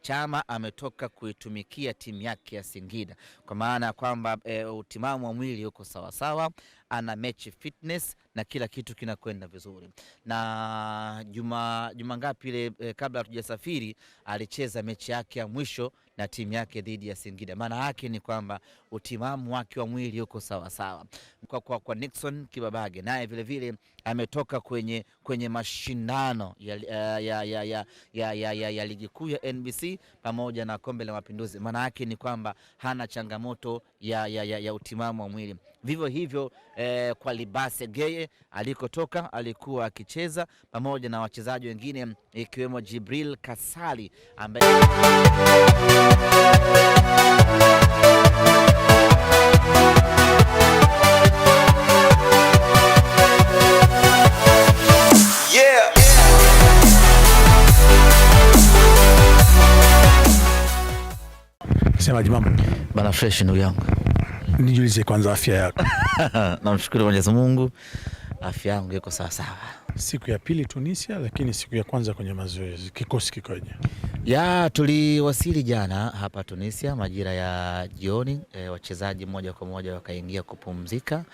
Chama ametoka kuitumikia timu yake ya Singida, kwa maana ya kwamba utimamu wa mwili uko sawa sawa, ana match fitness na kila kitu kinakwenda vizuri. Na juma ngapi ile kabla hatujasafiri alicheza mechi yake ya mwisho na timu yake dhidi ya Singida. Maana yake ni kwamba utimamu wake wa mwili uko sawa sawa. Kwa Nixon Kibabage naye vile vile ametoka kwenye mashindano ya ligi kuu ya NBC pamoja na kombe la Mapinduzi. Maana yake ni kwamba hana changamoto ya utimamu wa mwili. Vivyo hivyo kwa Libase Geye alikotoka alikuwa akicheza pamoja na wachezaji wengine ikiwemo Jibril Kasali ambaye Semaji mambo? Bana fresh ndugu yangu. Nijulize kwanza afya yako. Namshukuru Mwenyezi Mungu, afya yangu iko sawa sawa. Siku ya pili Tunisia, lakini siku ya kwanza kwenye mazoezi kikosi kikoje? Tuliwasili jana hapa Tunisia majira ya jioni, wachezaji moja kwa moja wakaingia kupumzika,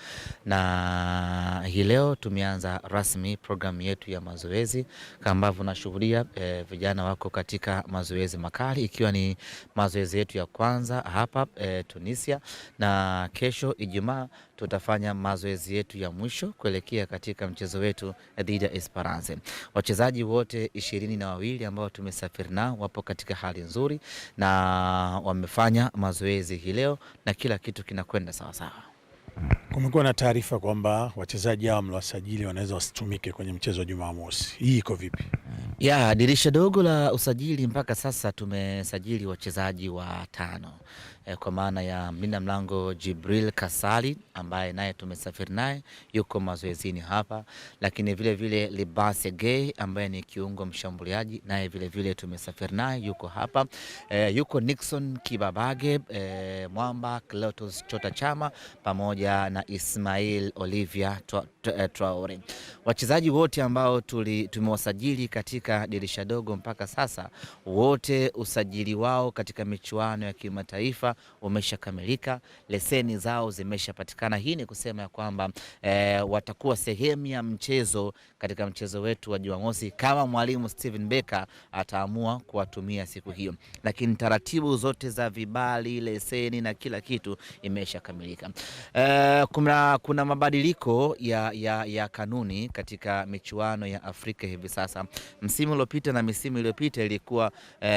na hii leo tumeanza rasmi programu yetu ya mazoezi. Kama ambavyo nashuhudia vijana wako katika mazoezi makali, ikiwa ni mazoezi yetu ya kwanza hapa Tunisia, na kesho Ijumaa tutafanya mazoezi yetu ya mwisho kuelekea katika mchezo wetu dhidi ya Esperance. Wachezaji wote 22 ambao tumesafiri nao wapo katika hali nzuri na wamefanya mazoezi hii leo na kila kitu kinakwenda sawa sawa. Kumekuwa na taarifa kwamba wachezaji hao mliwasajili wanaweza wasitumike kwenye mchezo wa Jumamosi. Hii iko vipi? Dirisha dogo la usajili mpaka sasa tumesajili wachezaji watano. Kwa maana ya mlinda mlango Jibril Kasali ambaye naye tumesafiri naye yuko mazoezini hapa, lakini vile vile Libase Gay ambaye ni kiungo mshambuliaji naye vile vile tumesafiri naye yuko hapa. Yuko Nixon Kibabage, Mwamba Clatous Chota Chama pamoja na Ismail Olivia Traore. Wachezaji wote ambao tumewasajili katika dirisha dogo mpaka sasa, wote usajili wao katika michuano ya kimataifa umeshakamilika, leseni zao zimeshapatikana. Hii ni kusema ya kwamba watakuwa sehemu ya mchezo katika mchezo wetu wa Jumamosi kama mwalimu Steven Becker ataamua kuwatumia siku hiyo, lakini taratibu zote za vibali, leseni na kila kitu imeshakamilika. Kuna mabadiliko ya kanuni katika michuano ya Afrika hivi sasa. Msimu uliopita na misimu iliyopita ilikuwa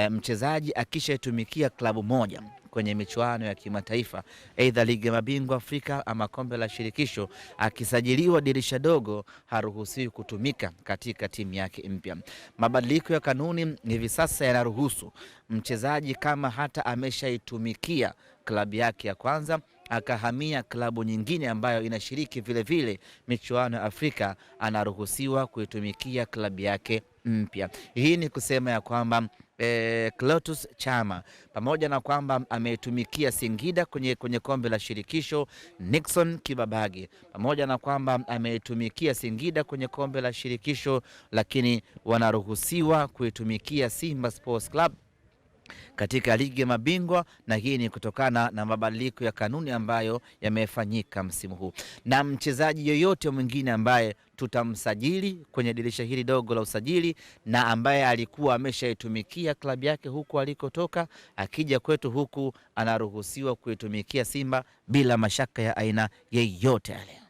mchezaji akishaitumikia klabu moja kwenye michuano ya kimataifa, aidha ligi ya mabingwa Afrika ama kombe la shirikisho, akisajiliwa dirisha dogo haruhusiwi kutumika katika timu yake mpya. Mabadiliko ya kanuni hivi sasa yanaruhusu mchezaji kama hata ameshaitumikia klabu yake ya kwanza akahamia klabu nyingine ambayo inashiriki vile vile michuano ya Afrika, anaruhusiwa kuitumikia klabu yake mpya. Hii ni kusema ya kwamba Clatous Chama pamoja na kwamba ameitumikia Singida kwenye kombe la shirikisho, Nixon Kibabage pamoja na kwamba ameitumikia Singida kwenye kombe la shirikisho, lakini wanaruhusiwa kuitumikia Simba Sports Club katika ligi ya mabingwa, na hii ni kutokana na mabadiliko ya kanuni ambayo yamefanyika msimu huu. Na mchezaji yoyote mwingine ambaye tutamsajili kwenye dirisha hili dogo la usajili na ambaye alikuwa ameshaitumikia klabu yake huku alikotoka, akija kwetu huku anaruhusiwa kuitumikia Simba bila mashaka ya aina yeyote yale.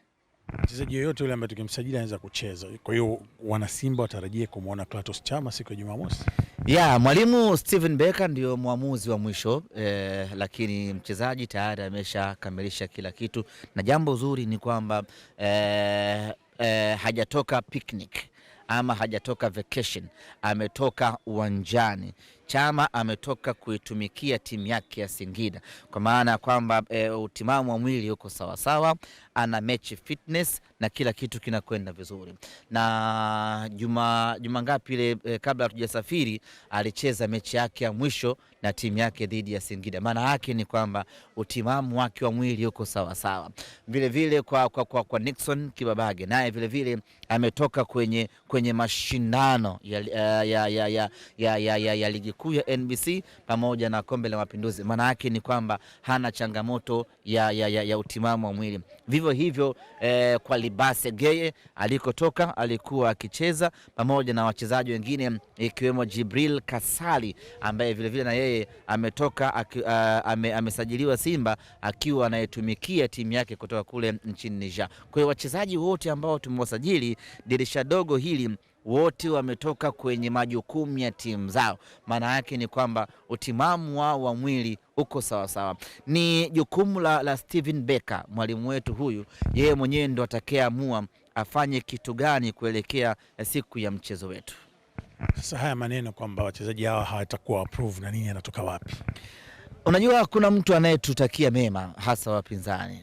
Mchezaji yoyote yule ambaye tukimsajili anaweza kucheza. Kwa hiyo wana Simba watarajie kumuona Clatous Chama siku ya Jumamosi. Mwalimu Steven Becker ndio muamuzi wa mwisho, lakini mchezaji tayari ameshakamilisha kila kitu, na jambo zuri ni kwamba hajatoka picnic ama hajatoka vacation, ametoka uwanjani. Chama ametoka kuitumikia timu yake ya Singida, kwa maana ya kwamba utimamu wa mwili uko sawa sawa, ana match fitness na kila kitu kinakwenda vizuri. Na juma ngapi ile kabla hatujasafiri alicheza mechi yake ya mwisho na timu yake dhidi ya Singida. Maana yake ni kwamba utimamu wake wa mwili uko sawa sawa. Vile vile kwa Nixon Kibabage naye vile vile ametoka kwenye mashindano ya ligi kuu ya NBC pamoja na kombe la Mapinduzi. Maana yake ni kwamba hana changamoto ya utimamu wa mwili. Vivyo hivyo kwa Libase Geye alikotoka alikuwa akicheza pamoja na wachezaji wengine ikiwemo Jibril Kasali ambaye vile vile na yeye ametoka amesajiliwa Simba akiwa anayetumikia timu yake kutoka kule nchini Niger. Kwa hiyo wachezaji wote ambao tumewasajili dirisha dogo hili wote wametoka kwenye majukumu ya timu zao. Maana yake ni kwamba utimamu wao wa mwili uko sawa sawa. Ni jukumu la Steven Becker, mwalimu wetu huyu, yeye mwenyewe ndo atakayeamua afanye kitu gani kuelekea siku ya mchezo wetu. Sasa haya maneno kwamba wachezaji hawa hawatakuwa approve na nini yanatoka wapi? Unajua kuna mtu anayetutakia mema hasa wapinzani.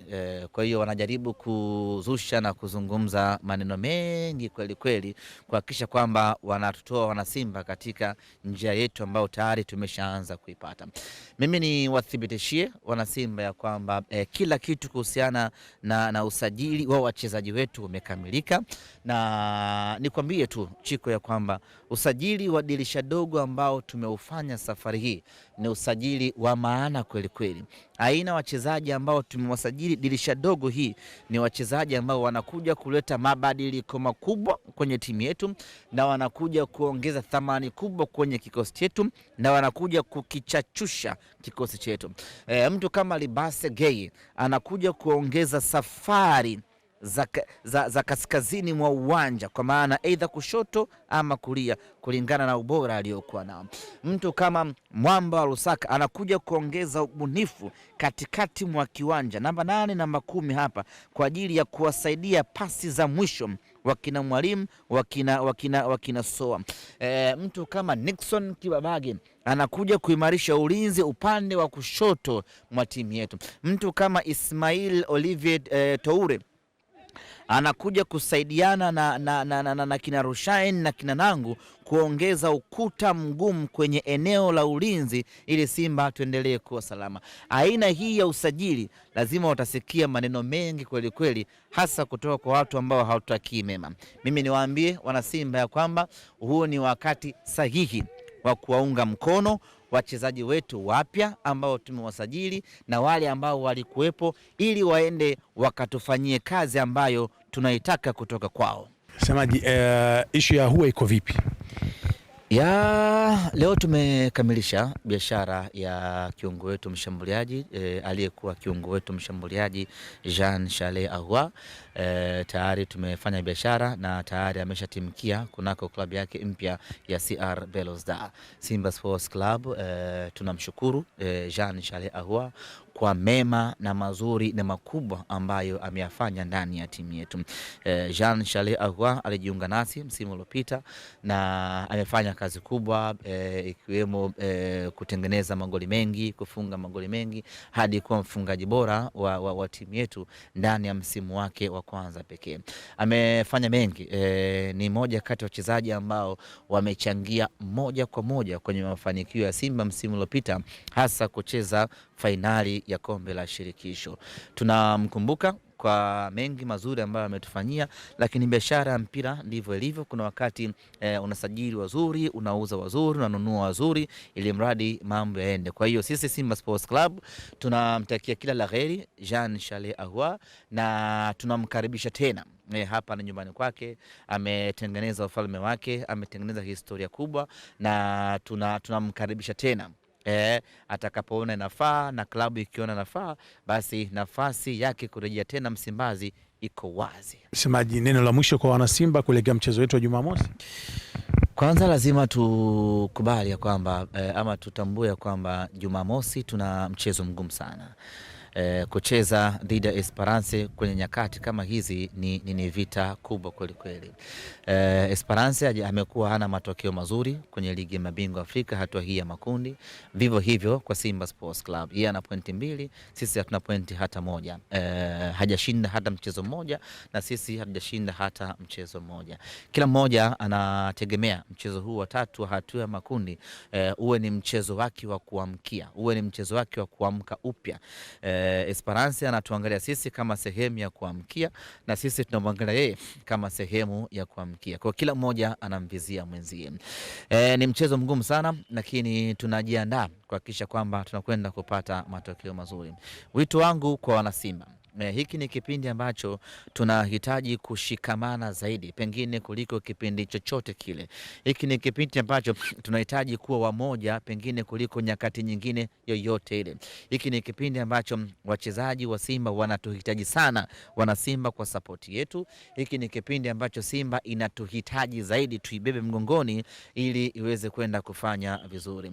Kwa hiyo wanajaribu kuzusha na kuzungumza maneno mengi kweli kweli kuhakikisha kwamba wanatutoa wanasimba katika njia yetu ambayo tayari tumeshaanza kuipata. Mimi ni wathibitishie wanasimba ya kwamba kila kitu kuhusiana na usajili wa wachezaji wetu umekamilika, na nikwambie tu Chiko ya kwamba usajili wa dirisha dogo ambao tumeufanya safari hii ni usajili wa maana kweli kweli. Aina wachezaji ambao tumewasajili dirisha dogo hii ni wachezaji ambao wanakuja kuleta mabadiliko makubwa kwenye timu yetu, na wanakuja kuongeza thamani kubwa kwenye kikosi chetu, na wanakuja kukichachusha kikosi chetu. Mtu kama Libase Geye anakuja kuongeza safari za kaskazini mwa uwanja, kwa maana aidha kushoto ama kulia kulingana na ubora aliokuwa nao. Mtu kama Mwamba wa Lusaka anakuja kuongeza ubunifu katikati mwa kiwanja, namba 8 namba 10 hapa kwa ajili ya kuwasaidia pasi za mwisho wakina Mwalimu wakina Soa. Mtu kama Nixon Kibabage anakuja kuimarisha ulinzi upande wa kushoto mwa timu yetu. Mtu kama Ismail Olivier Toure anakuja kusaidiana na kina Rushain na kina Nangu kuongeza ukuta mgumu kwenye eneo la ulinzi ili Simba tuendelee kuwa salama. Aina hii ya usajili lazima utasikia maneno mengi kweli kweli, hasa kutoka kwa watu ambao hawataki mema. Mimi niwaambie wana Simba ya kwamba huu ni wakati sahihi wa kuwaunga mkono wachezaji wetu wapya ambao tumewasajili na wale ambao walikuwepo, ili waende wakatufanyie kazi ambayo tunaitaka kutoka kwao. Semaji, issue ya Ahoua iko vipi? Leo tumekamilisha biashara ya kiungo wetu mshambuliaji aliyekuwa kiungo wetu mshambuliaji Jean Charles Ahoua. Tayari tumefanya biashara na tayari ameshatimkia kunako klabu yake mpya ya CR Belouizdad Simba Sports Club. Tunamshukuru Jean Charles Ahoua kwa mema na mazuri na makubwa ambayo ameyafanya ndani ya timu yetu. Jean Charles Ahoua alijiunga nasi msimu uliopita na amefanya kazi kubwa ikiwemo kutengeneza magoli mengi, kufunga magoli mengi hadi kuwa mfungaji bora wa timu yetu ndani ya msimu wake wa kwanza pekee. Amefanya mengi, ni moja kati ya wachezaji ambao wamechangia moja kwa moja kwenye mafanikio ya Simba msimu uliopita, hasa kucheza fainali ya kombe la shirikisho. Tunamkumbuka kwa mengi mazuri ambayo ametufanyia, lakini biashara ya mpira ndivyo ilivyo. Kuna wakati unasajili wazuri, unauza wazuri, unanunua wazuri, ili mradi mambo yaende. Kwa hiyo sisi Simba Sports Club tunamtakia kila laheri Jean Charles Ahoua na tunamkaribisha tena hapa na nyumbani kwake. Ametengeneza ufalme wake, ametengeneza historia kubwa, na tunamkaribisha tena atakapoona nafaa na klabu ikiona nafaa, basi nafasi yake kurejea tena Msimbazi iko wazi. Semaji, neno la mwisho kwa wana Simba kuelekea mchezo wetu wa Jumamosi? Kwanza lazima tukubali ya kwamba ama tutambue kwamba Jumamosi tuna mchezo mgumu sana. Kucheza dhidi ya Esperance kwenye nyakati kama hizi ni vita kubwa kweli kweli. Esperance amekuwa hana matokeo mazuri kwenye ligi ya mabingwa Afrika hatua hii ya makundi. Vivyo hivyo kwa Simba Sports Club, yeye ana pointi 2, sisi hatuna pointi hata moja. Hajashinda hata mchezo mmoja na sisi hatujashinda hata mchezo mmoja. Kila mmoja anategemea mchezo huu wa tatu wa hatua ya makundi uwe ni mchezo wake wa kuamkia, uwe ni mchezo wake wa kuamka upya. Esperance anatuangalia sisi kama sehemu ya kuamkia na sisi tunamwangalia yeye kama sehemu ya kuamkia. Kwa kila mmoja anamvizia mwenzie. Ni mchezo mgumu sana, lakini tunajiandaa kuhakikisha kwamba tunakwenda kupata matokeo mazuri. Wito wangu kwa wanasimba, hiki ni kipindi ambacho tunahitaji kushikamana zaidi pengine kuliko kipindi chochote kile. Hiki ni kipindi ambacho tunahitaji kuwa wamoja pengine kuliko nyakati nyingine yoyote ile. Hiki ni kipindi ambacho wachezaji wa Simba wanatuhitaji sana, wana Simba, kwa sapoti yetu. Hiki ni kipindi ambacho Simba inatuhitaji zaidi, tuibebe mgongoni ili iweze kwenda kufanya vizuri.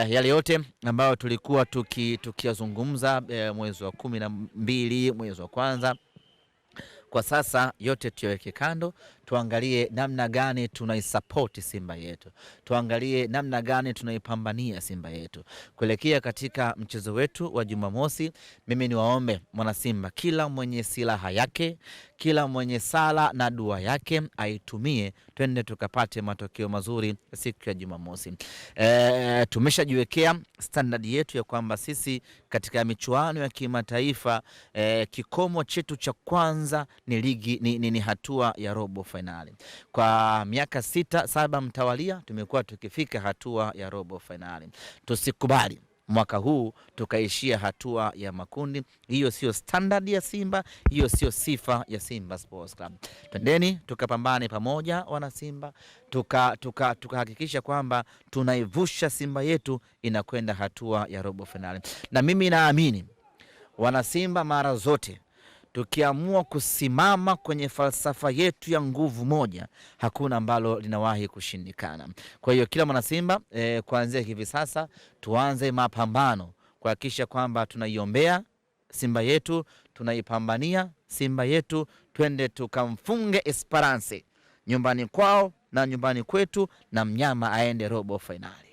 Yale yote ambayo tulikuwa tukiyazungumza mwezi wa 12, mwezi wa kwanza, kwa sasa yote tuweke kando, tuangalie namna gani tunaisupport Simba yetu. Tuangalie namna gani tunaipambania Simba yetu kuelekea katika mchezo wetu wa Jumamosi. Mimi niwaombe mwana Simba, kila mwenye silaha yake, kila mwenye sala na dua yake aitumie, twende tukapate matokeo mazuri siku ya Jumamosi. Tumeshajiwekea standard yetu ya kwamba sisi katika michuano ya kimataifa kikomo chetu cha kwanza ni ligi, ni hatua ya robo finali. Kwa miaka 6-7 mtawalia tumekuwa tukifika hatua ya robo finali. Tusikubali mwaka huu tukaishia hatua ya makundi. Hiyo sio standard ya Simba, hiyo sio sifa ya Simba Sports Club. Twendeni tukapambane pamoja wana Simba, tukahakikisha kwamba tunaivusha Simba yetu inakwenda hatua ya robo finali. Na mimi naamini wana Simba mara zote tukiamua kusimama kwenye falsafa yetu ya nguvu moja, hakuna ambalo linawahi kushindikana. Kwa hiyo kila mwana Simba kuanzia hivi sasa tuanze mapambano kuhakikisha kwamba tunaiombea Simba yetu, tunaipambania Simba yetu, twende tukamfunge Esperance nyumbani kwao na nyumbani kwetu, na mnyama aende robo finali.